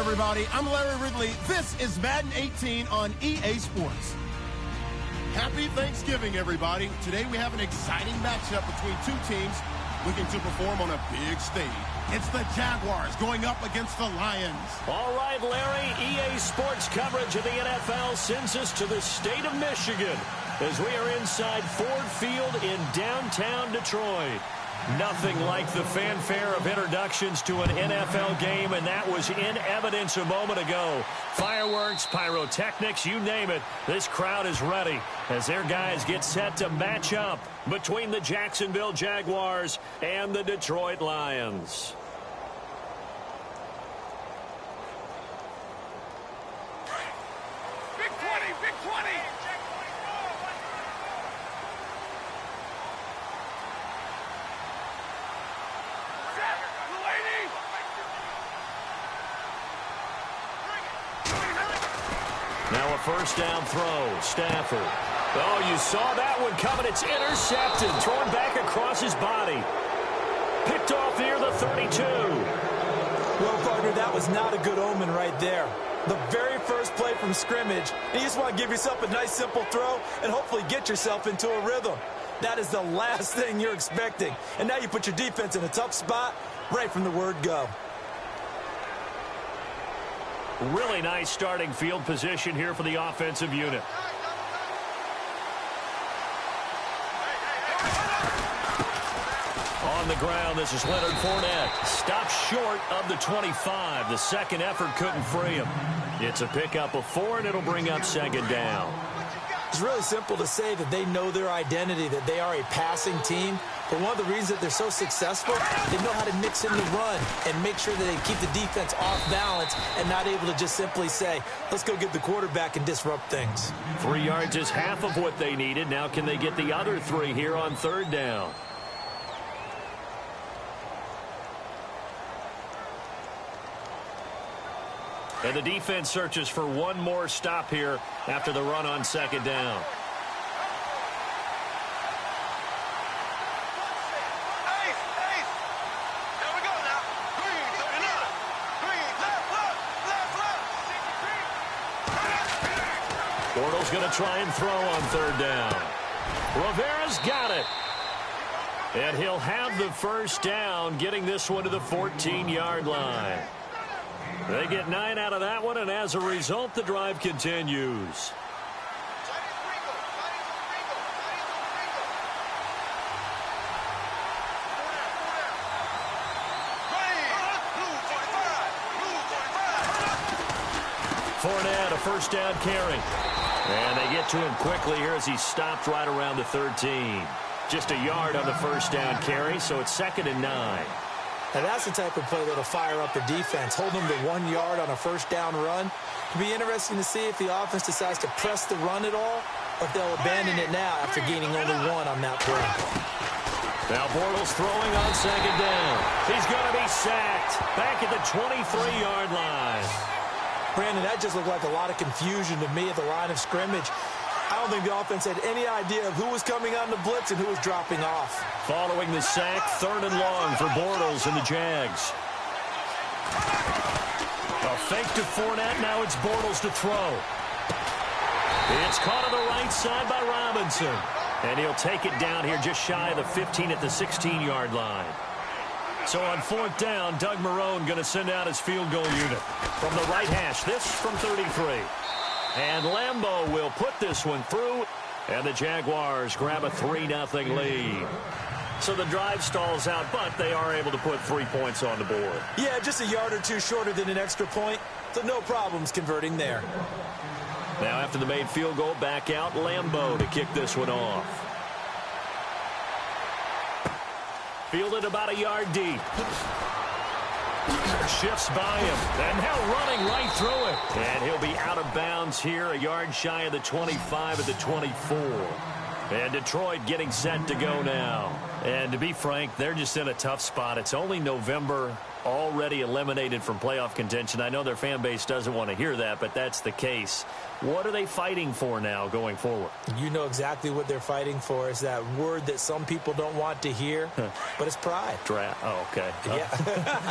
everybody. I'm Larry Ridley. This is Madden 18 on EA Sports. Happy Thanksgiving, everybody. Today we have an exciting matchup between two teams looking to perform on a big stage. It's the Jaguars going up against the Lions. All right, Larry, EA Sports coverage of the NFL sends us to the state of Michigan as we are inside Ford Field in downtown Detroit. Nothing like the fanfare of introductions to an NFL game, and that was in evidence a moment ago. Fireworks, pyrotechnics, you name it. This crowd is ready as their guys get set to match up between the Jacksonville Jaguars and the Detroit Lions. Big 20, big 20. Now a first down throw. Stafford. Oh, you saw that one coming. It's intercepted. Thrown back across his body. Picked off near the 32. Well, partner, that was not a good omen right there. The very first play from scrimmage, you just want to give yourself a nice, simple throw and hopefully get yourself into a rhythm. That is the last thing you're expecting. And now you put your defense in a tough spot right from the word go. Really nice starting field position here for the offensive unit. On the ground, this is Leonard Fournette. Stopped short of the 25. The second effort couldn't free him. It's a pickup of 4, and it'll bring up second down. It's really simple to say that they know their identity, that they are a passing team. But one of the reasons that they're so successful, they know how to mix in the run and make sure that they keep the defense off balance and not able to just simply say, let's go get the quarterback and disrupt things. 3 yards is half of what they needed. Now can they get the other 3 here on third down? And the defense searches for one more stop here after the run on second down. Bortles going to try and throw on third down. Rivera's got it. And he'll have the first down, getting this one to the 14-yard line. They get 9 out of that one, and as a result, the drive continues. Fournette, a first down carry. And they get to him quickly here as he stopped right around the 13. Just a yard on the first down carry, so it's 2nd and 9. Now that's the type of play that'll fire up the defense. Hold them to 1 yard on a first down run. It'll be interesting to see if the offense decides to press the run at all or if they'll abandon it now after gaining only 1 on that play. Now Bortles throwing on second down. He's going to be sacked back at the 23-yard line. Brandon, that just looked like a lot of confusion to me at the line of scrimmage. I don't think the offense had any idea of who was coming on the blitz and who was dropping off. Following the sack, 3rd and long for Bortles and the Jags. A fake to Fournette. Now it's Bortles to throw. It's caught on the right side by Robinson. And he'll take it down here just shy of the 15 at the 16-yard line. So on 4th down, Doug Marrone going to send out his field goal unit. From the right hash, this from 33. And Lambeau will put this one through, and the Jaguars grab a 3-0 lead. So the drive stalls out, but they are able to put 3 points on the board. Yeah, just a yard or 2 shorter than an extra point, so no problems converting there. Now after the made field goal, back out Lambeau to kick this one off. Fielded about a yard deep. Shifts by him, and now running right through it. And he'll be out of bounds here, a yard shy of the 25 at the 24. And Detroit getting set to go now. And to be frank, they're just in a tough spot. It's only November, already eliminated from playoff contention. I know their fan base doesn't want to hear that, but that's the case. What are they fighting for now going forward? You know exactly what they're fighting for. Is that word that some people don't want to hear, but it's pride. Draft. Oh, okay. Yeah.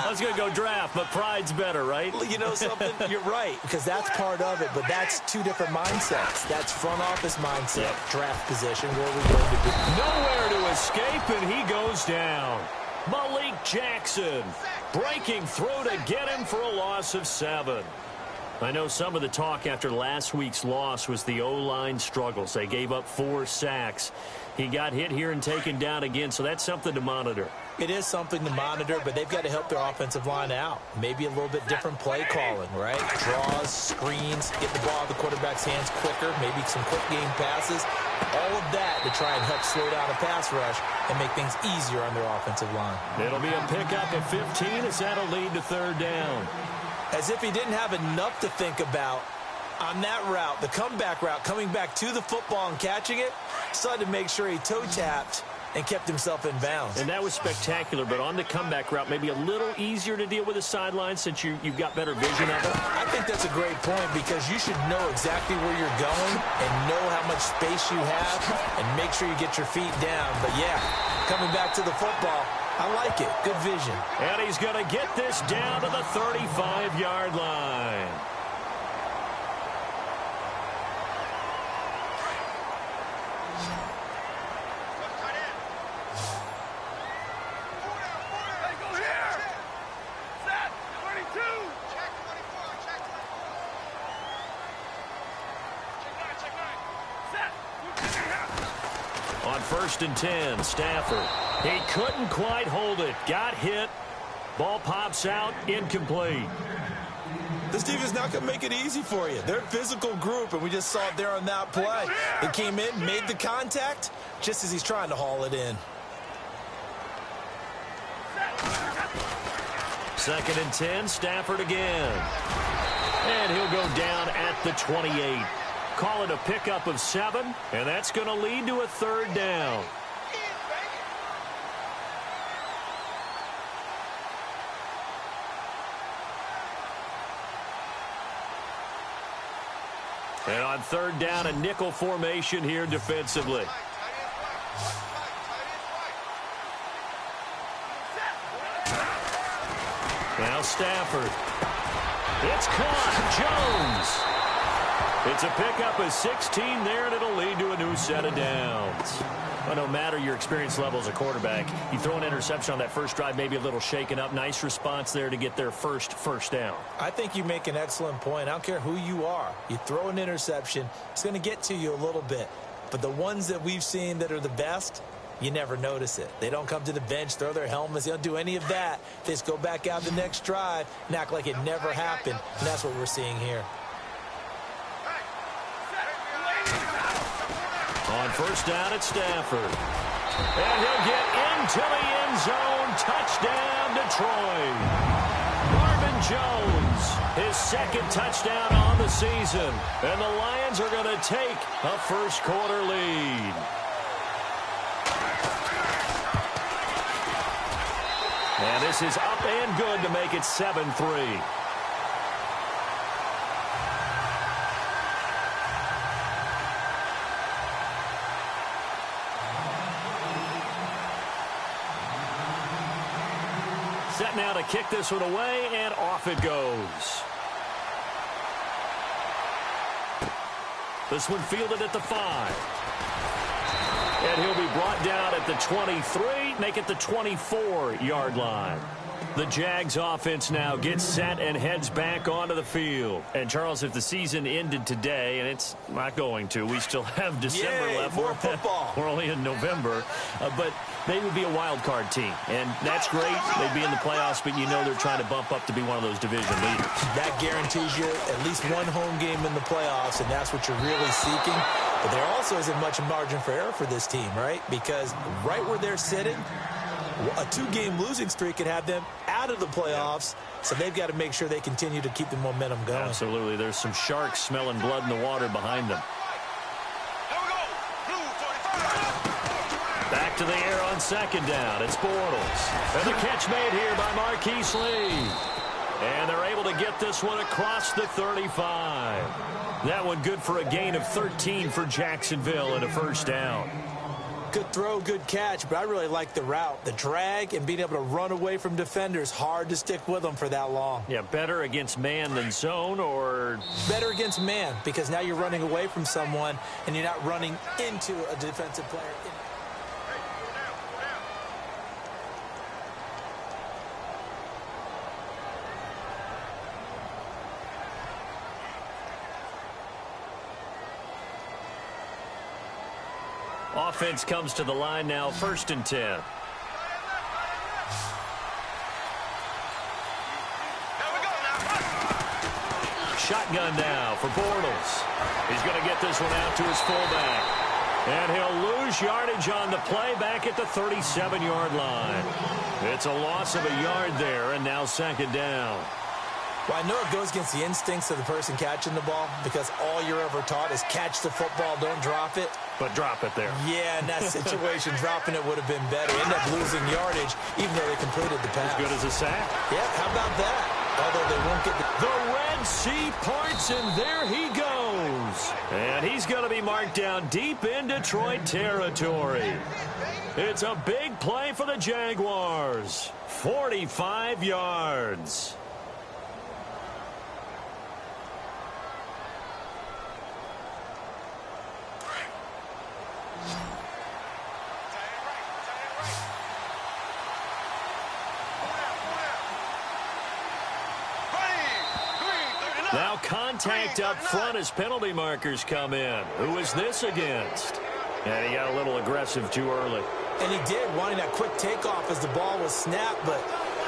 I was going to go draft, but pride's better, right? You know something? You're right, because that's part of it, but that's two different mindsets. That's front office mindset, draft position, where we're going to be. Nowhere to escape, and he goes down. Malik Jackson breaking through to get him for a loss of 7. I know some of the talk after last week's loss was the O-line struggles. They gave up 4 sacks. He got hit here and taken down again, so that's something to monitor. It is something to monitor, but they've got to help their offensive line out. Maybe a little bit different play calling, right? Draws, screens, get the ball out of the quarterback's hands quicker, maybe some quick game passes. All of that to try and help slow down a pass rush and make things easier on their offensive line. It'll be a pickup of 15 as that'll lead to 3rd down. As if he didn't have enough to think about on that route, the comeback route, coming back to the football and catching it, decided to make sure he toe-tapped and kept himself in bounds. And that was spectacular, but on the comeback route, maybe a little easier to deal with the sideline since you've got better vision of it. I think that's a great point because you should know exactly where you're going and know how much space you have and make sure you get your feet down. But, yeah, coming back to the football, I like it. Good vision. And he's going to get this down to the 35-yard line. On 1st and 10, Stafford. He couldn't quite hold it. Got hit. Ball pops out. Incomplete. This team is not going to make it easy for you. They're a physical group, and we just saw it there on that play. They came in, made the contact, just as he's trying to haul it in. 2nd and 10, Stafford again. And he'll go down at the 28. Call it a pickup of 7, and that's going to lead to a 3rd down. And on 3rd down, a nickel formation here defensively. Now Stafford. It's caught. Jones. It's a pickup of 16 there, and it'll lead to a new set of downs. Well, no matter your experience level as a quarterback, you throw an interception on that first drive, maybe a little shaken up. Nice response there to get their first down. I think you make an excellent point. I don't care who you are. You throw an interception, it's going to get to you a little bit. But the ones that we've seen that are the best, you never notice it. They don't come to the bench, throw their helmets. They don't do any of that. They just go back out the next drive and act like it never happened. And that's what we're seeing here. On 1st down at Stafford. And he'll get into the end zone. Touchdown, Detroit. Marvin Jones, his 2nd touchdown on the season. And the Lions are going to take a first-quarter lead. And this is up and good to make it 7-3. Set now to kick this one away, and off it goes. This one fielded at the 5. And he'll be brought down at the 23, make it the 24-yard line. The Jags offense now gets set and heads back onto the field. And, Charles, if the season ended today, and it's not going to, we still have December left. More football. We're only in November. But they would be a wild card team. And that's great. They'd be in the playoffs, but you know they're trying to bump up to be one of those division leaders. That guarantees you at least one home game in the playoffs, and that's what you're really seeking. But there also isn't much margin for error for this team, right? Because right where they're sitting, a 2-game losing streak could have them out of the playoffs, so they've got to make sure they continue to keep the momentum going. Absolutely. There's some sharks smelling blood in the water behind them. Back to the air on on second down. It's Bortles. And the catch made here by Marquise Lee. And they're able to get this one across the 35. That one good for a gain of 13 for Jacksonville and a first down. Good throw, good catch, but I really like the route. The drag and being able to run away from defenders, hard to stick with them for that long. Yeah, better against man than zone, or? Better against man, because now you're running away from someone and you're not running into a defensive player. Offense comes to the line now, 1st and 10. Shotgun now for Bortles. He's going to get this one out to his fullback. And he'll lose yardage on the play back at the 37-yard line. It's a loss of a yard there, and now 2nd down. Well, I know it goes against the instincts of the person catching the ball because all you're ever taught is catch the football, don't drop it. But drop it there. Yeah, in that situation, dropping it would have been better. End up losing yardage, even though they completed the pass. As good as a sack. Yeah, how about that? Although they won't get the Red Sea parts, and there he goes. And he's going to be marked down deep in Detroit territory. It's a big play for the Jaguars. 45 yards. Now contact up front as penalty markers come in. Who is this against? And he got a little aggressive too early. And he did, wanting that quick takeoff as the ball was snapped, but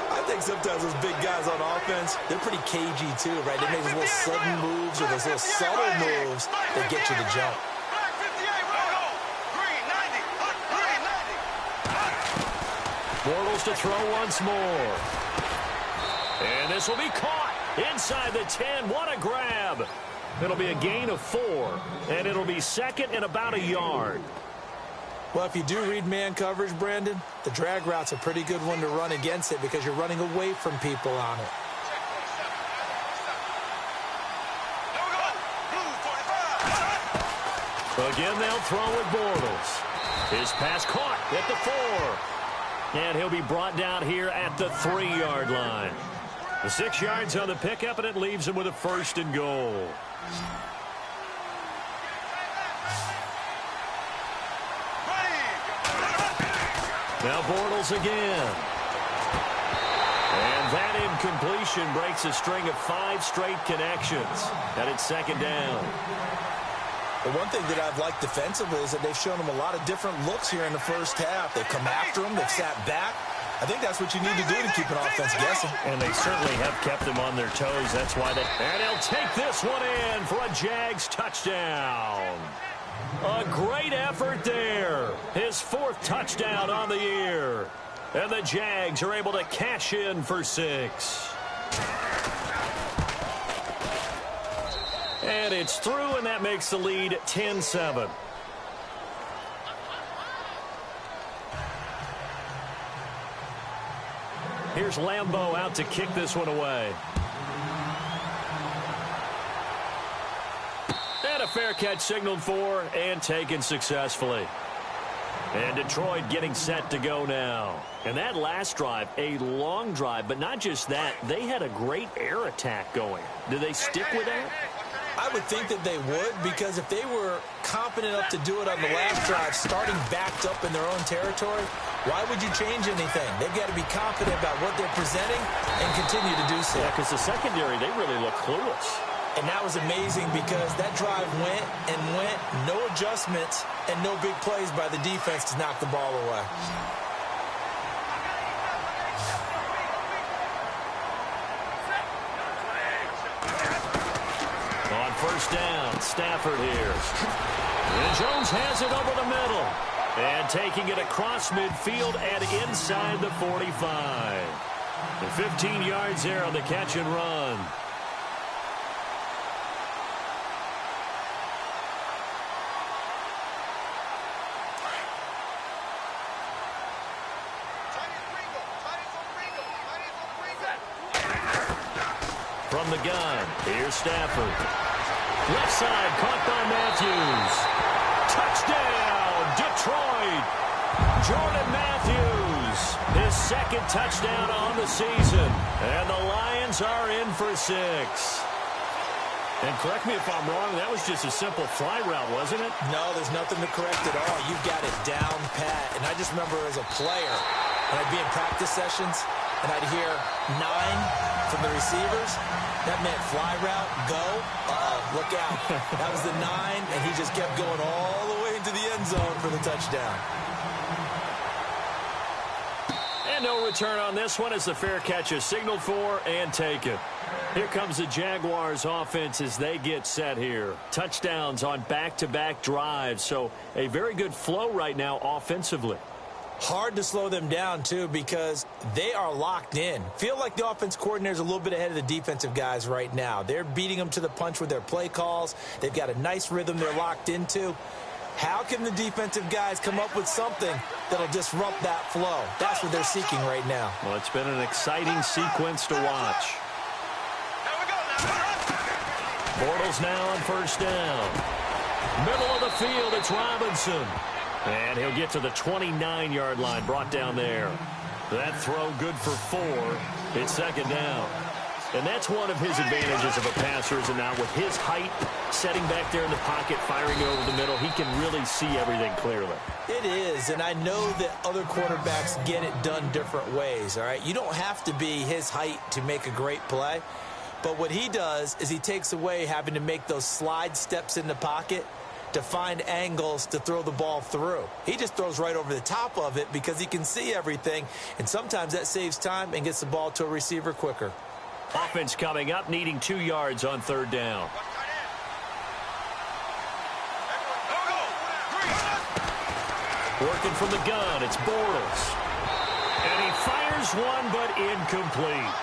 I think sometimes those big guys on offense, they're pretty cagey too, right? They make those little sudden moves or those little subtle moves that get you to jump. Bortles to throw once more. And this will be caught inside the 10. What a grab. It'll be a gain of 4, and it'll be 2nd and about a yard. Well, if you do read man coverage, Brandon, the drag route's a pretty good one to run against it because you're running away from people on it. Again, they'll throw with Bortles. His pass caught at the 4. And he'll be brought down here at the 3-yard line. The 6 yards on the pickup, and it leaves him with a 1st and goal. Now Bortles again. And that incompletion breaks a string of 5 straight connections. And it's 2nd down. Well, one thing that I've liked defensively is that they've shown them a lot of different looks here in the first half. They've come after them. They've sat back. I think that's what you need to do to keep an offense guessing. And they certainly have kept them on their toes. That's why they... And he'll take this one in for a Jags touchdown. A great effort there. His 4th touchdown on the year. And the Jags are able to cash in for 6. And it's through, and that makes the lead 10-7. Here's Lambeau out to kick this one away. And a fair catch signaled for and taken successfully. And Detroit getting set to go now. And that last drive, a long drive, but not just that. They had a great air attack going. Do they stick with that? I would think that they would, because if they were competent enough to do it on the last drive, starting backed up in their own territory, why would you change anything? They've got to be confident about what they're presenting and continue to do so. Yeah, because the secondary, they really look clueless. And that was amazing because that drive went and went, no adjustments, and no big plays by the defense to knock the ball away. On 1st down, Stafford here. And Jones has it over the middle. And taking it across midfield and inside the 45. And 15 yards there on the catch and run. From the gun, here's Stafford. Left side, caught by Matthews. Touchdown, Detroit. Jordan Matthews, his second touchdown on the season. And the Lions are in for 6. And correct me if I'm wrong, that was just a simple fly route, wasn't it? No, there's nothing to correct at all. You've got it down pat. And I just remember as a player, when I'd be in practice sessions, and I'd hear 9 from the receivers, that meant fly route, go, look out. That was the 9, and he just kept going all the way into the end zone for the touchdown. And no return on this one as the fair catch is signaled for and taken. Here comes the Jaguars offense as they get set here. Touchdowns on back-to-back drives, so a very good flow right now offensively. Hard to slow them down, too, because they are locked in. Feel like the offense coordinator is a little bit ahead of the defensive guys right now. They're beating them to the punch with their play calls. They've got a nice rhythm they're locked into. How can the defensive guys come up with something that'll disrupt that flow? That's what they're seeking right now. Well, it's been an exciting sequence to watch. Bortles now on first down. Middle of the field, it's Robinson. And he'll get to the 29-yard line, brought down there. That throw good for 4. It's second down. And that's one of his advantages of a passer, is now with his height, setting back there in the pocket, firing over the middle, he can really see everything clearly. It is, and I know that other quarterbacks get it done different ways, all right? You don't have to be his height to make a great play. But what he does is he takes away having to make those slide steps in the pocket to find angles to throw the ball through. He just throws right over the top of it because he can see everything, and sometimes that saves time and gets the ball to a receiver quicker. Offense coming up, needing 2 yards on third down. Working from the gun, it's Bortles. And he fires one, but incomplete.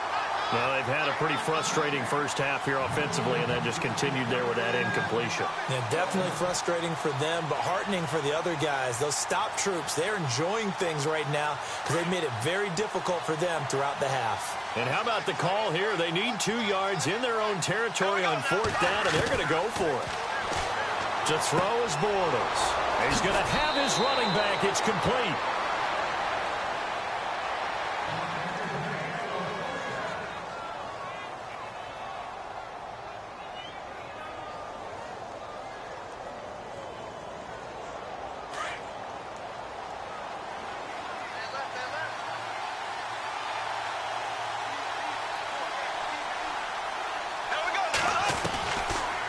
Well, they've had a pretty frustrating first half here offensively, and then just continued there with that incompletion. Yeah, definitely frustrating for them, but heartening for the other guys. Those stop troops, they're enjoying things right now because they've made it very difficult for them throughout the half. And how about the call here? They need 2 yards in their own territory on fourth down, and they're going to go for it. To throw is Bortles. He's going to have his running back. It's complete.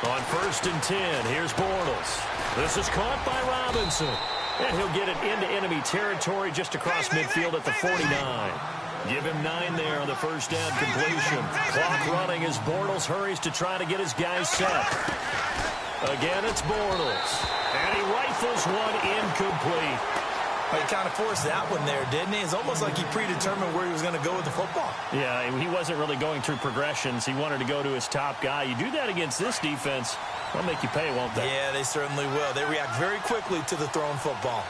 On 1st and 10, here's Bortles. This is caught by Robinson. And he'll get it into enemy territory just across midfield at the 49. Give him 9 there on the first down completion. Clock running as Bortles hurries to try to get his guys set. Again, it's Bortles. And he rifles one incomplete. He kind of forced that one there, didn't he? It's almost like he predetermined where he was going to go with the football. Yeah, he wasn't really going through progressions. He wanted to go to his top guy. You do that against this defense, they'll make you pay, won't they? Yeah, they certainly will. They react very quickly to the thrown football.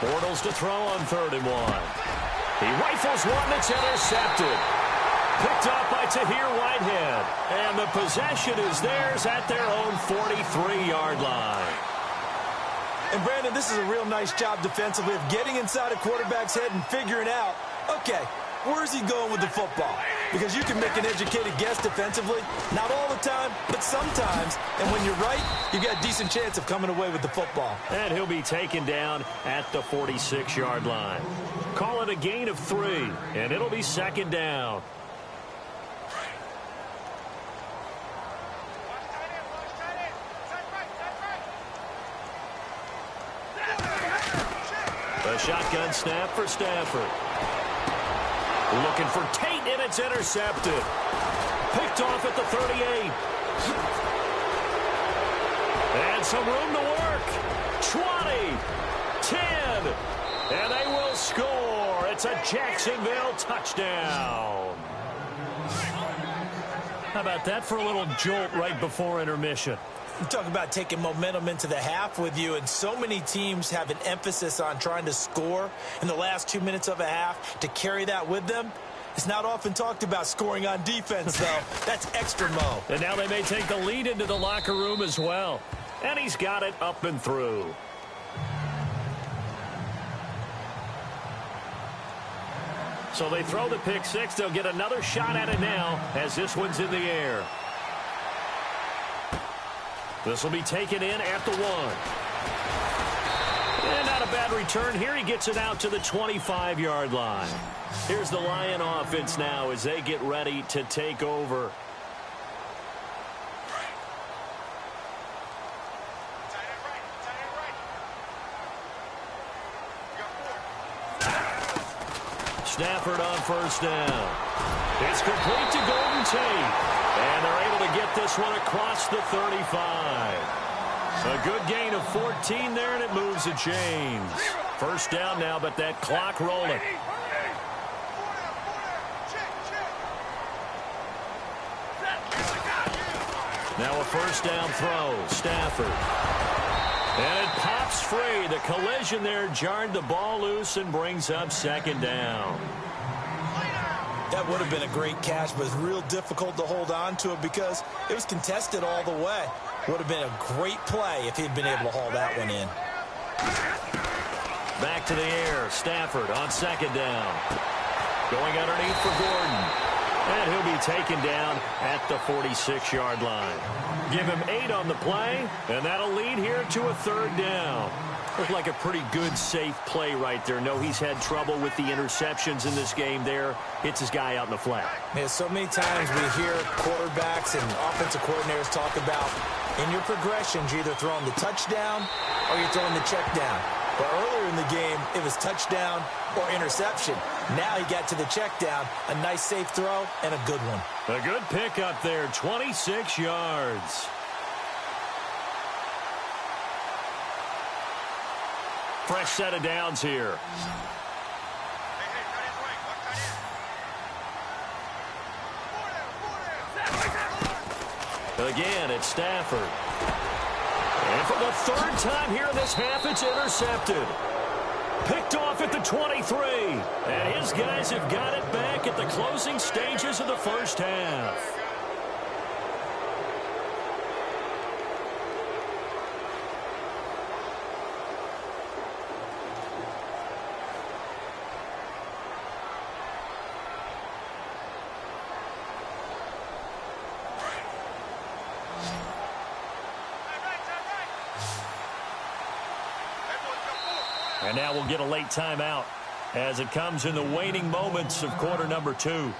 Bortles to throw on 3rd and 1. He rifles one that's intercepted. Picked off by Tahir Whitehead. And the possession is theirs at their own 43-yard line. And, Brandon, this is a real nice job defensively of getting inside a quarterback's head and figuring out, okay, where's he going with the football? Because you can make an educated guess defensively, not all the time, but sometimes. And when you're right, you've got a decent chance of coming away with the football. And he'll be taken down at the 46-yard line. Call it a gain of 3, and it'll be second down. A shotgun snap for Stafford. Looking for Tate, and it's intercepted. Picked off at the 38. And some room to work. 20, 10, and they will score. It's a Jacksonville touchdown. How about that for a little jolt right before intermission? You talk about taking momentum into the half with you, and so many teams have an emphasis on trying to score in the last 2 minutes of a half to carry that with them. It's not often talked about scoring on defense, though. That's extra mo. And now they may take the lead into the locker room as well. And he's got it up and through. So they throw the pick six. They'll get another shot at it now as this one's in the air. This will be taken in at the 1. And not a bad return here. He gets it out to the 25-yard line. Here's the Lion offense now as they get ready to take over. Stafford on first down. It's complete to Golden Tate. And they're able to get this one across the 35. A good gain of 14 there, and it moves the chains. First down now, but that clock rolling. Now a first down throw. Stafford. And it pops free. The collision there jarred the ball loose and brings up second down. That would have been a great catch, but it's real difficult to hold on to it because it was contested all the way. Would have been a great play if he'd been able to haul that one in. Back to the air. Stafford on second down. Going underneath for Gordon. And he'll be taken down at the 46-yard line. Give him 8 on the play, and that'll lead here to a third down. Looked like a pretty good, safe play right there. No, he's had trouble with the interceptions in this game there. Hits his guy out in the flat. Yeah, so many times we hear quarterbacks and offensive coordinators talk about in your progressions, you're either throwing the touchdown or you're throwing the check down. But earlier in the game, it was touchdown or interception. Now he got to the check down, a nice safe throw, and a good one. A good pick up there, 26 yards. Fresh set of downs here. Again, it's Stafford. And for the third time here in this half, it's intercepted. Picked off at the 23. And his guys have got it back at the closing stages of the first half. And now we'll get a late timeout as it comes in the waning moments of quarter number 2.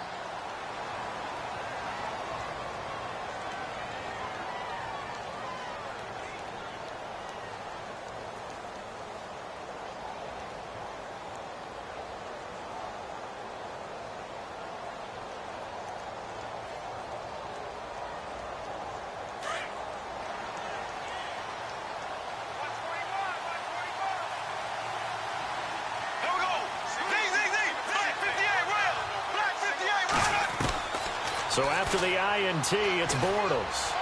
So after the INT, it's Bortles.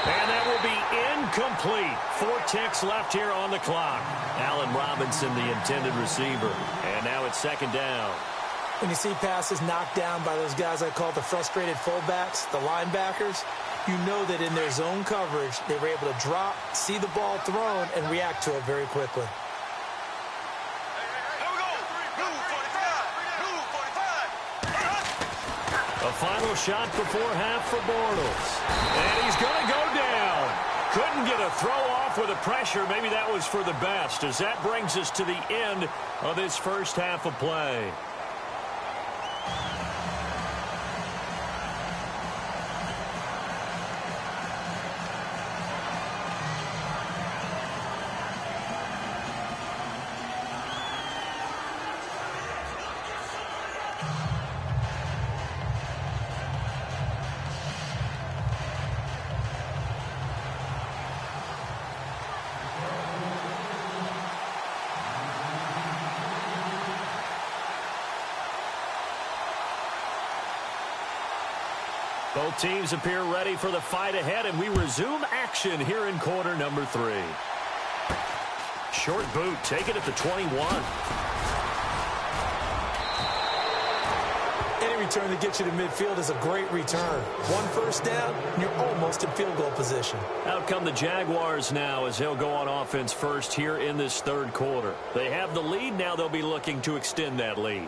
And that will be incomplete. 4 ticks left here on the clock. Allen Robinson, the intended receiver. And now it's second down. When you see passes knocked down by those guys I call the frustrated fullbacks, the linebackers, you know that in their zone coverage, they were able to drop, see the ball thrown, and react to it very quickly. A final shot before half for Bortles. And he's going to go down. Couldn't get a throw off with the pressure. Maybe that was for the best, as that brings us to the end of this first half of play. Both teams appear ready for the fight ahead, and we resume action here in quarter number 3. Short boot, taken at the 21. return that gets you to midfield is a great return. One first down, and you're almost in field goal position. Out come the Jaguars now as they'll go on offense first here in this third quarter. They have the lead. Now they'll be looking to extend that lead.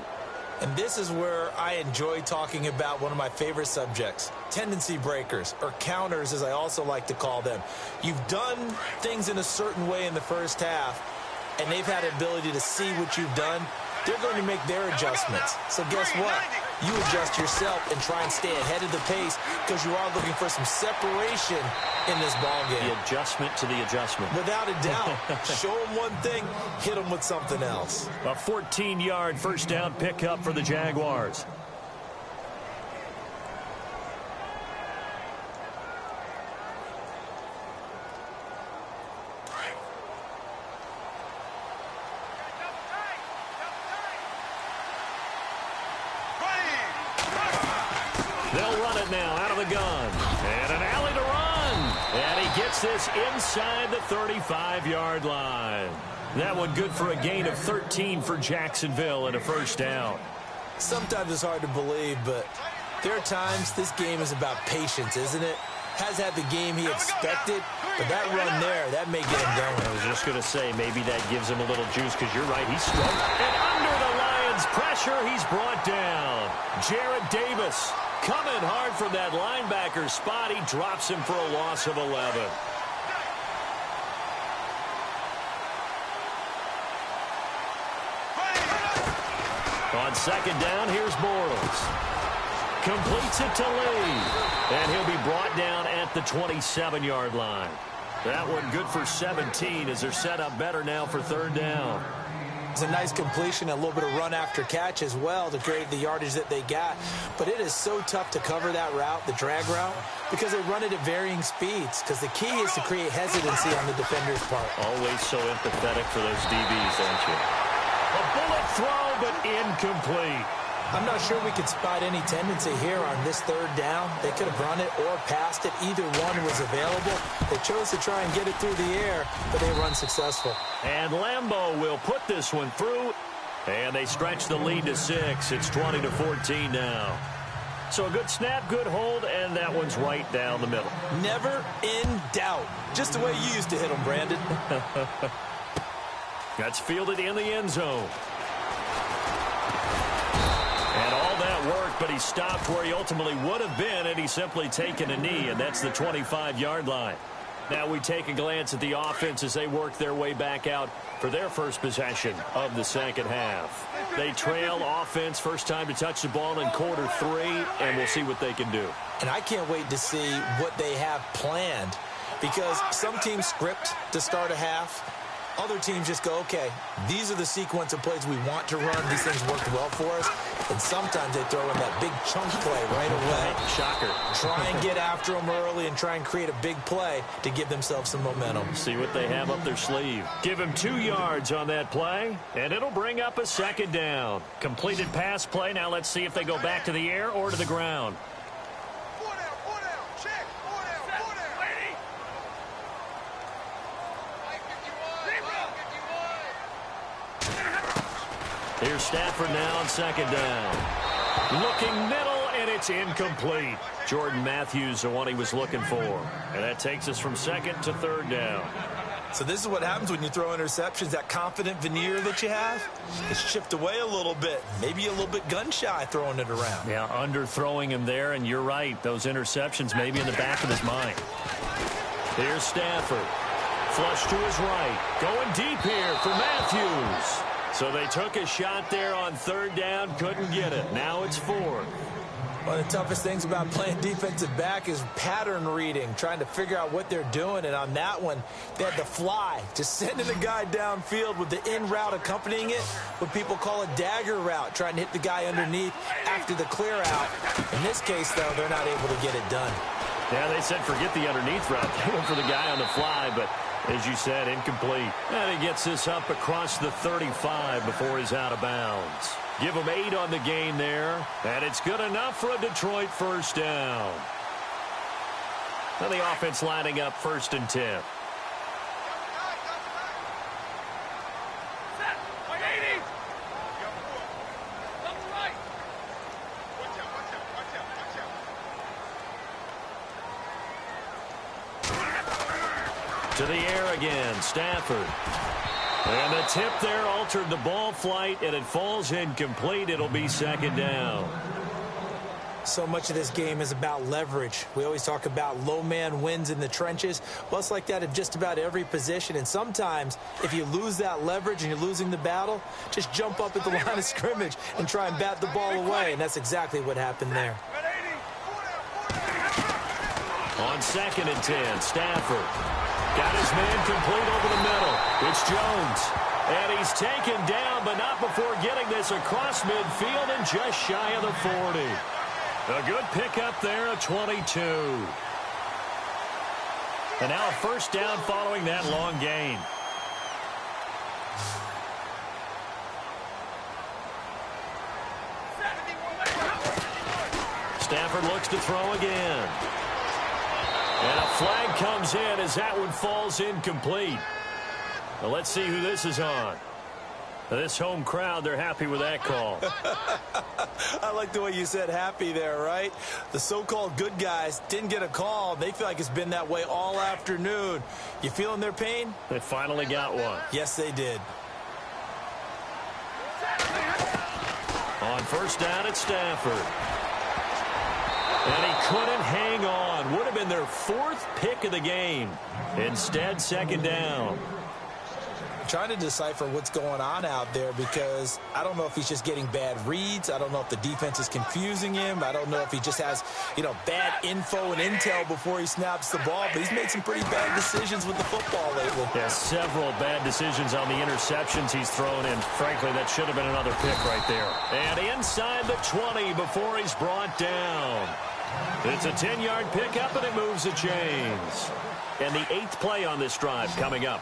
And this is where I enjoy talking about one of my favorite subjects, tendency breakers, or counters as I also like to call them. You've done things in a certain way in the first half, and they've had the ability to see what you've done. They're going to make their adjustments. So guess what? You adjust yourself and try and stay ahead of the pace because you are looking for some separation in this ballgame. The adjustment to the adjustment. Without a doubt. Show them one thing, hit them with something else. A 14-yard first down pickup for the Jaguars. They'll run it now out of the gun. And an alley to run. And he gets this inside the 35-yard line. That one good for a gain of 13 for Jacksonville and a first down. Sometimes it's hard to believe, but there are times this game is about patience, isn't it? Has had the game he expected, but that run there, that may get him going. I was just going to say, maybe that gives him a little juice because you're right, he's strong. And under the Lions' pressure, he's brought down. Jared Davis coming hard from that linebacker spot. He drops him for a loss of 11. On second down, here's Bortles. Completes it to Lee. And he'll be brought down at the 27-yard line. That one good for 17 as they're set up better now for third down. It's a nice completion, a little bit of run after catch as well to create the yardage that they got. But it is so tough to cover that route, the drag route, because they run it at varying speeds. Because the key is to create hesitancy on the defender's part. Always so empathetic for those DBs, aren't you? A bullet throw, but incomplete. I'm not sure we could spot any tendency here on this third down. They could have run it or passed it. Either one was available. They chose to try and get it through the air, but they were unsuccessful. And Lambeau will put this one through, and they stretch the lead to 6. It's 20-14 now. So a good snap, good hold, and that one's right down the middle. Never in doubt. Just the way you used to hit them, Brandon. That's fielded in the end zone. And all that work, but he stopped where he ultimately would have been, and he's simply taken a knee, and that's the 25-yard line. Now we take a glance at the offense as they work their way back out for their first possession of the second half. They trail offense, first time to touch the ball in quarter 3, and we'll see what they can do. And I can't wait to see what they have planned, because some teams script to start a half. Other teams just go, okay, these are the sequence of plays we want to run. These things worked well for us. And sometimes they throw in that big chunk play right away. Shocker. Try and get after them early and try and create a big play to give themselves some momentum. See what they have up their sleeve. Give him 2 yards on that play, and it'll bring up a second down. Completed pass play. Now let's see if they go back to the air or to the ground. Here's Stafford now on second down. Looking middle, and it's incomplete. Jordan Matthews, the one he was looking for. And that takes us from second to third down. So this is what happens when you throw interceptions. That confident veneer that you have, it's chipped away a little bit. Maybe a little bit gun-shy throwing it around. Yeah, underthrowing him there, and you're right. Those interceptions may be in the back of his mind. Here's Stafford. Flush to his right. Going deep here for Matthews. So they took a shot there on third down, couldn't get it. Now it's 4. One of the toughest things about playing defensive back is pattern reading, trying to figure out what they're doing. And on that one, they had the fly, just sending the guy downfield with the in route accompanying it, what people call a dagger route, trying to hit the guy underneath after the clear out. In this case, though, they're not able to get it done. Yeah, they said forget the underneath route. They went for the guy on the fly, but as you said, incomplete. And he gets this up across the 35 before he's out of bounds. Give him 8 on the gain there, and it's good enough for a Detroit first down. Now the offense lining up 1st and 10. To the air again, Stafford. And the tip there altered the ball flight, and it falls incomplete. It'll be second down. So much of this game is about leverage. We always talk about low man wins in the trenches. Well, it's like that in just about every position. And sometimes, if you lose that leverage and you're losing the battle, just jump up at the line of scrimmage and try and bat the ball away. And that's exactly what happened there. On 2nd and 10, Stafford got his man complete over the middle. It's Jones. And he's taken down, but not before getting this across midfield and just shy of the 40. A good pickup there, a 22. And now a first down following that long gain. Stafford looks to throw again. And a flag comes in as that one falls incomplete. Now let's see who this is on. This home crowd, they're happy with that call. I like the way you said happy there, right? The so-called good guys didn't get a call. They feel like it's been that way all afternoon. You feeling their pain? They finally got one. Yes, they did. On first down at Stafford. And he couldn't hang on. Would have been their 4th pick of the game. Instead, second down. Trying to decipher what's going on out there because I don't know if he's just getting bad reads. I don't know if the defense is confusing him. I don't know if he just has, bad info and intel before he snaps the ball. But he's made some pretty bad decisions with the football lately. Yeah, several bad decisions on the interceptions he's thrown in. Frankly, that should have been another pick right there. And inside the 20 before he's brought down. It's a 10-yard pickup, and it moves the chains. And the 8th play on this drive coming up.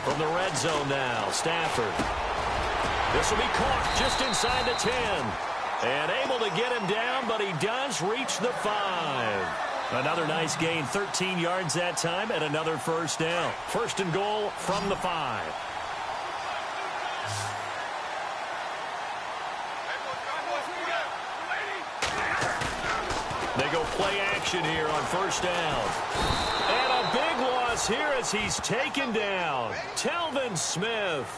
From the red zone now, Stafford. This will be caught just inside the 10. And able to get him down, but he does reach the 5. Another nice gain, 13 yards that time, and another first down. First and goal from the 5. They go play action here on first down. And a big loss here as he's taken down. Telvin Smith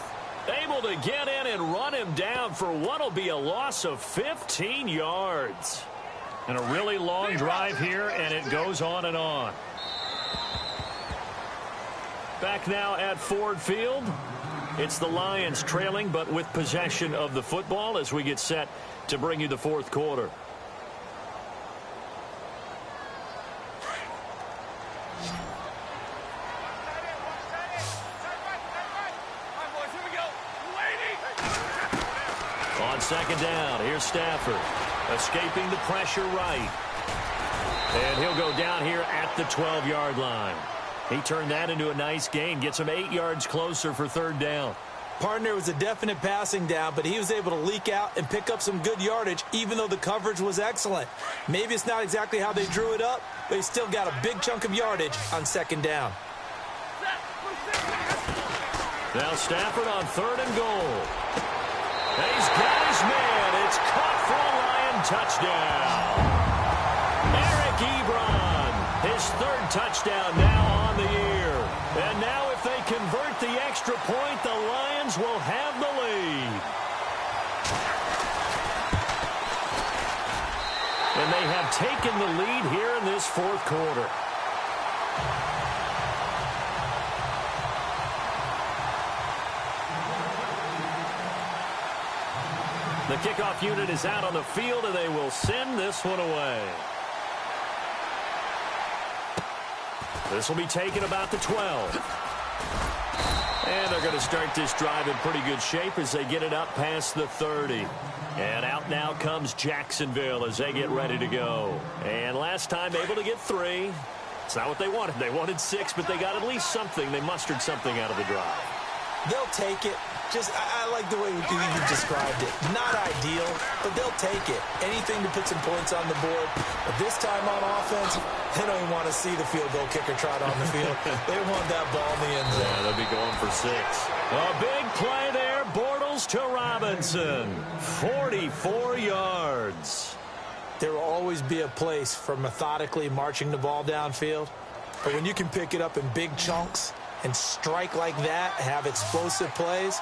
able to get in and run him down for what will be a loss of 15 yards. And a really long drive here, and it goes on and on. Back now at Ford Field. It's the Lions trailing, but with possession of the football as we get set to bring you the 4th quarter. On second down, here's Stafford. Escaping the pressure right. And he'll go down here at the 12-yard line. He turned that into a nice gain. Gets him 8 yards closer for third down. Partner was a definite passing down, but he was able to leak out and pick up some good yardage, even though the coverage was excellent. Maybe it's not exactly how they drew it up, but he still got a big chunk of yardage on second down. Now Stafford on 3rd and goal. And he's got his man. It's caught for a Lion touchdown. Eric Ebron, his 3rd touchdown now on the year. And now if they convert the extra point, the Lions will have the lead. And they have taken the lead here in this 4th quarter. The kickoff unit is out on the field, and they will send this one away. This will be taken about the 12. And they're going to start this drive in pretty good shape as they get it up past the 30. And out now comes Jacksonville as they get ready to go. And last time able to get 3. It's not what they wanted. They wanted 6, but they got at least something. They mustered something out of the drive. They'll take it. I like the way you described it. Not ideal, but they'll take it. Anything to put some points on the board. But this time on offense, they don't even want to see the field goal kicker trot on the field. They want that ball in the end zone. Yeah, they'll be going for 6. A big play there. Bortles to Robinson. 44 yards. There will always be a place for methodically marching the ball downfield. But when you can pick it up in big chunks and strike like that, have explosive plays,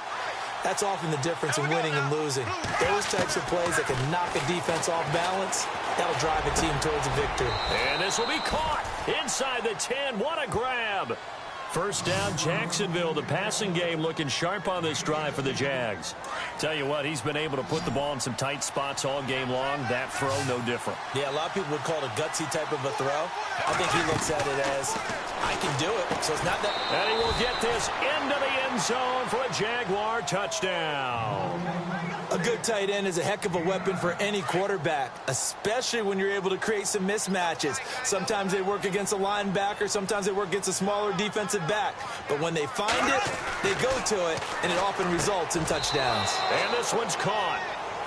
that's often the difference in winning and losing. Those types of plays that can knock a defense off balance, that'll drive a team towards a victory. And this will be caught inside the 10. What a grab. First down, Jacksonville. The passing game looking sharp on this drive for the Jags. Tell you what, he's been able to put the ball in some tight spots all game long. That throw, no different. Yeah, a lot of people would call it a gutsy type of a throw. I think he looks at it as, I can do it. So it's not that. And he will get this into the end zone for a Jaguar touchdown. A good tight end is a heck of a weapon for any quarterback, especially when you're able to create some mismatches. Sometimes they work against a linebacker. Sometimes they work against a smaller defensive back. But when they find it, they go to it, and it often results in touchdowns. And this one's caught.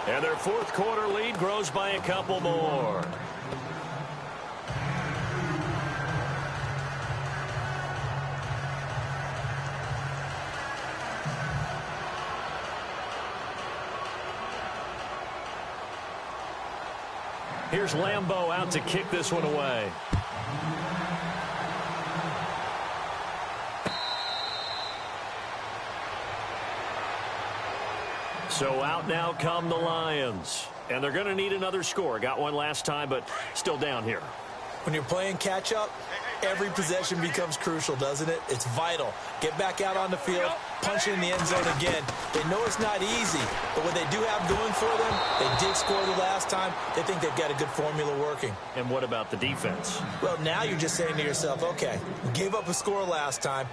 And their fourth quarter lead grows by a couple more. Here's Lambeau out to kick this one away. So out now come the Lions. And they're going to need another score. Got one last time, but still down here. When you're playing catch-up, every possession becomes crucial, doesn't it? It's vital. Get back out on the field, punch it in the end zone again. They know it's not easy, but what they do have going for them, they did score the last time. They think they've got a good formula working. And what about the defense? Well, now you're just saying to yourself, okay, we gave up a score last time.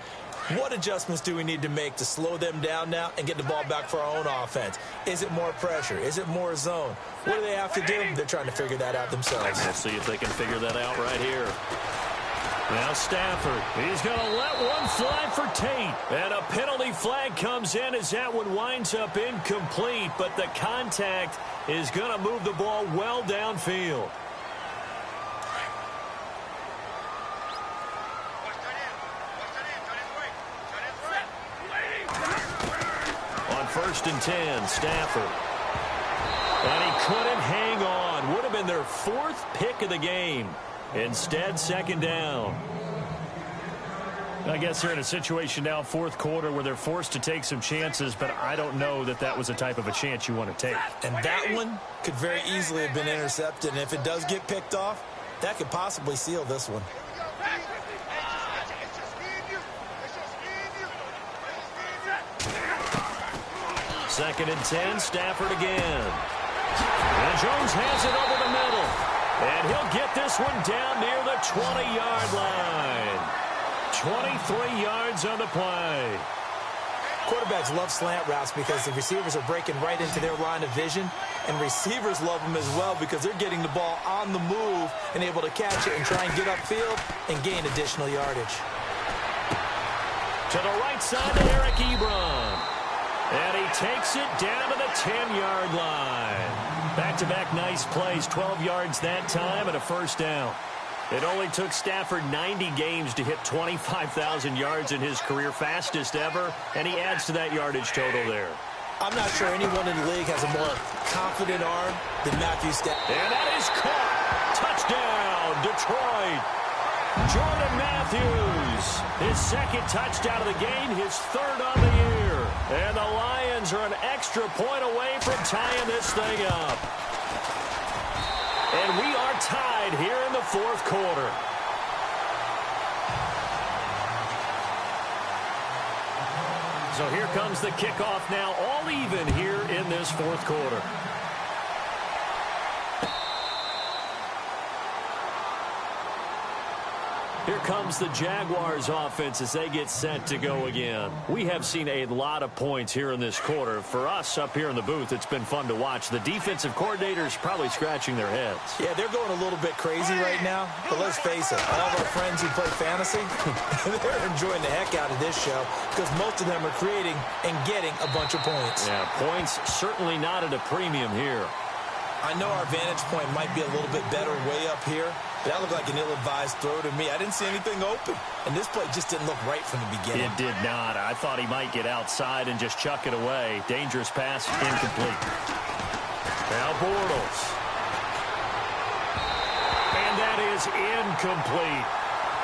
What adjustments do we need to make to slow them down now and get the ball back for our own offense? Is it more pressure? Is it more zone? What do they have to do? They're trying to figure that out themselves. We'll see if they can figure that out right here. Now Stafford, he's going to let one fly for Tate. And a penalty flag comes in as that one winds up incomplete. But the contact is going to move the ball well downfield. On 1st and 10, Stafford. And he couldn't hang on. Would have been their 4th pick of the game. Instead, 2nd down. I guess they're in a situation now, 4th quarter, where they're forced to take some chances, but I don't know that that was the type of a chance you want to take. And that one could very easily have been intercepted, and if it does get picked off, that could possibly seal this one. 2nd and 10, Stafford again. And Jones has it over the middle. And he'll get this one down near the 20-yard line. 23 yards on the play. Quarterbacks love slant routes because the receivers are breaking right into their line of vision, and receivers love them as well because they're getting the ball on the move and able to catch it and try and get upfield and gain additional yardage. To the right side to Eric Ebron. And he takes it down to the 10-yard line. Back-to-back nice plays, 12 yards that time and a 1st down. It only took Stafford 90 games to hit 25,000 yards in his career, fastest ever, and he adds to that yardage total there. I'm not sure anyone in the league has a more confident arm than Matthew Stafford. And that is caught. Touchdown, Detroit. Jordan Matthews, his 2nd touchdown of the game, his 3rd on the year. And the Lions are an extra point away from tying this thing up. And we are tied here in the 4th quarter. So here comes the kickoff now, all even here in this 4th quarter. Here comes the Jaguars offense as they get set to go again. We have seen a lot of points here in this quarter. For us up here in the booth, it's been fun to watch. The defensive coordinators probably scratching their heads. Yeah, they're going a little bit crazy right now. But let's face it, all of our friends who play fantasy, they're enjoying the heck out of this show because most of them are creating and getting a bunch of points. Yeah, points certainly not at a premium here. I know our vantage point might be a little bit better way up here, but that looked like an ill-advised throw to me. I didn't see anything open, and this play just didn't look right from the beginning. It did not. I thought he might get outside and just chuck it away. Dangerous pass, incomplete. Now Bortles. is incomplete.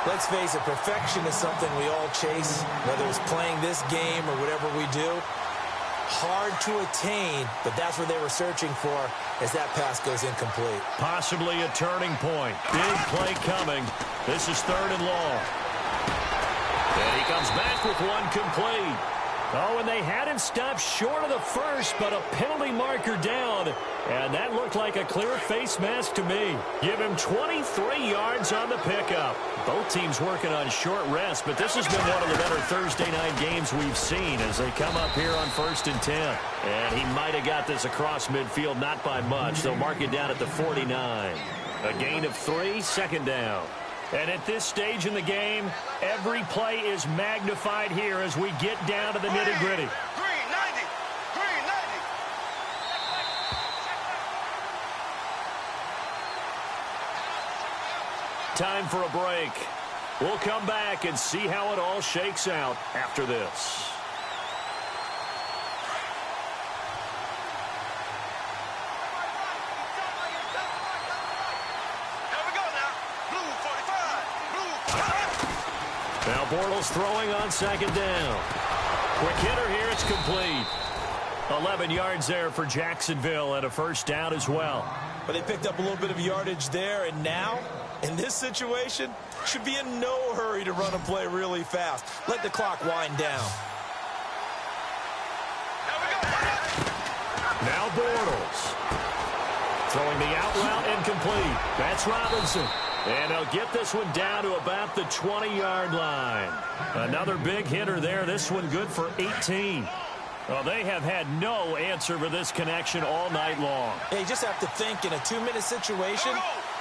Let's face it, perfection is something we all chase, whether it's playing this game or whatever we do. Hard to attain, but that's what they were searching for as that pass goes incomplete. Possibly a turning point. Big play coming. This is 3rd and long. And he comes back with one complete. Oh, and they had him stopped short of the first, but a penalty marker down. And that looked like a clear face mask to me. Give him 23 yards on the pickup. Both teams working on short rest, but this has been one of the better Thursday night games we've seen as they come up here on 1st and 10. And he might have got this across midfield, not by much. They'll mark it down at the 49. A gain of 3, 2nd down. And at this stage in the game, every play is magnified here as we get down to the nitty-gritty. Time for a break. We'll come back and see how it all shakes out after this. Now Bortles throwing on 2nd down. Quick hitter here, it's complete. 11 yards there for Jacksonville and a 1st down as well. But they picked up a little bit of yardage there, and now, in this situation, should be in no hurry to run a play really fast. Let the clock wind down. Now Bortles. Throwing the out route incomplete. That's Robinson. And they'll get this one down to about the 20-yard line. Another big hitter there. This one good for 18. Well, they have had no answer for this connection all night long. Yeah, you just have to think in a 2-minute situation,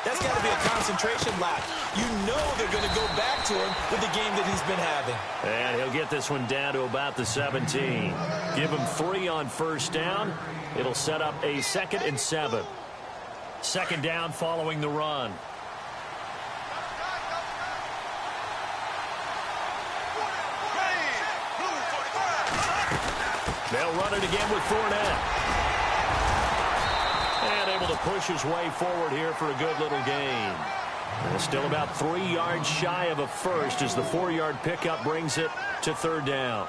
that's got to be a concentration lap. You know they're going to go back to him with the game that he's been having. And he'll get this one down to about the 17. Give him 3 on 1st down. It'll set up a 2nd and 7. 2nd down following the run. They'll run it again with Fournette. And able to push his way forward here for a good little gain. And still about 3 yards shy of a first as the 4-yard pickup brings it to 3rd down.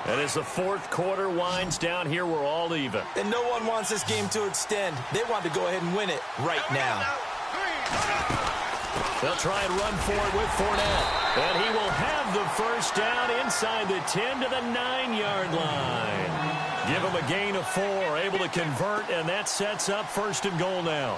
And as the 4th quarter winds down here, we're all even. And no one wants this game to extend. They want to go ahead and win it right now. They'll try and run for it with Fournette. And he will have the 1st down inside the 10 to the 9-yard line. Give him a gain of 4, able to convert, and that sets up 1st and goal now.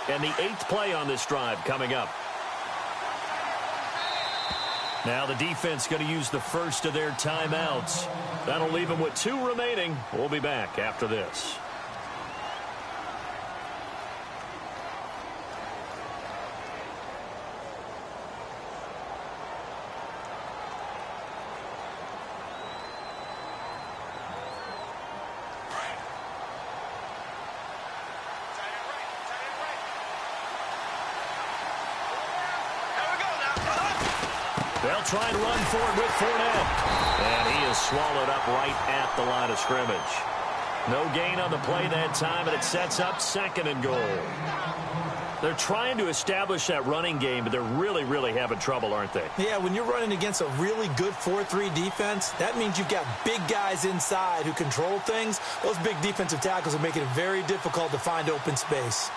And the 8th play on this drive coming up. Now the defense going to use the first of their timeouts. That'll leave them with 2 remaining. We'll be back after this. They'll try and run for it with Fournette. And he is swallowed up right at the line of scrimmage. No gain on the play that time, and it sets up 2nd and goal. They're trying to establish that running game, but they're really having trouble, aren't they? Yeah, when you're running against a really good 4-3 defense, that means you've got big guys inside who control things. Those big defensive tackles are making it very difficult to find open space.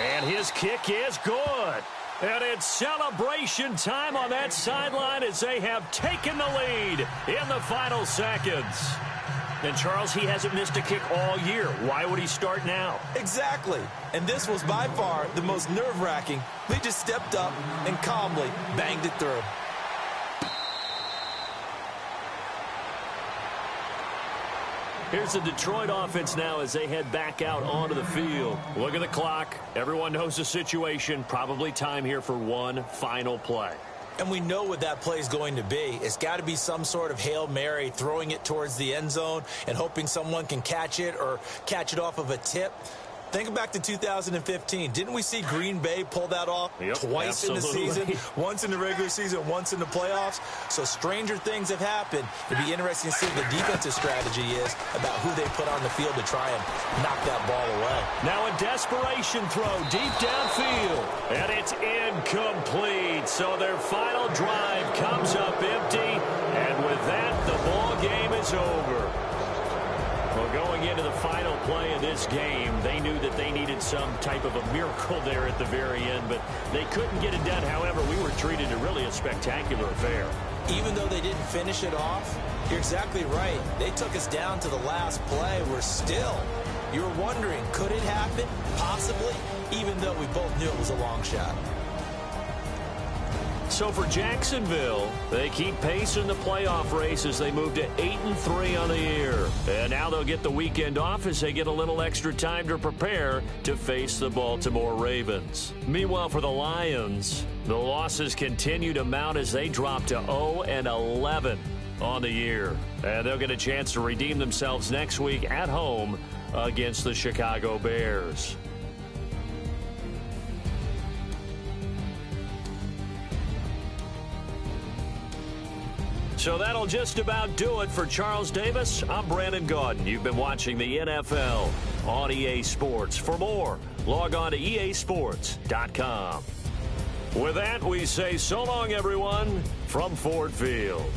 And his kick is good. And it's celebration time on that sideline as they have taken the lead in the final seconds. And, Charles, he hasn't missed a kick all year. Why would he start now? Exactly. And this was by far the most nerve-wracking. They just stepped up and calmly banged it through. Here's the Detroit offense now as they head back out onto the field. Look at the clock. Everyone knows the situation. Probably time here for one final play. And we know what that play is going to be. It's got to be some sort of Hail Mary, throwing it towards the end zone and hoping someone can catch it or catch it off of a tip. Think back to 2015. Didn't we see Green Bay pull that off twice in the season? Once in the regular season, once in the playoffs. So stranger things have happened. It'd be interesting to see what the defensive strategy is about who they put on the field to try and knock that ball away. Now a desperation throw deep downfield. And it's incomplete. So their final drive comes up empty. And with that, the ball game is over. Well, going into the final play of this game, they knew that they needed some type of a miracle there at the very end, but they couldn't get it done. However, we were treated to really a spectacular affair. Even though they didn't finish it off, you're exactly right. They took us down to the last play. You were wondering, could it happen? Possibly, even though we both knew it was a long shot. So for Jacksonville, they keep pace in the playoff race as they move to 8-3 on the year. And now they'll get the weekend off as they get a little extra time to prepare to face the Baltimore Ravens. Meanwhile, for the Lions, the losses continue to mount as they drop to 0-11 on the year. And they'll get a chance to redeem themselves next week at home against the Chicago Bears. So that'll just about do it for Charles Davis. I'm Brandon Gaudin. You've been watching the NFL on EA Sports. For more, log on to easports.com. With that, we say so long, everyone, from Ford Field.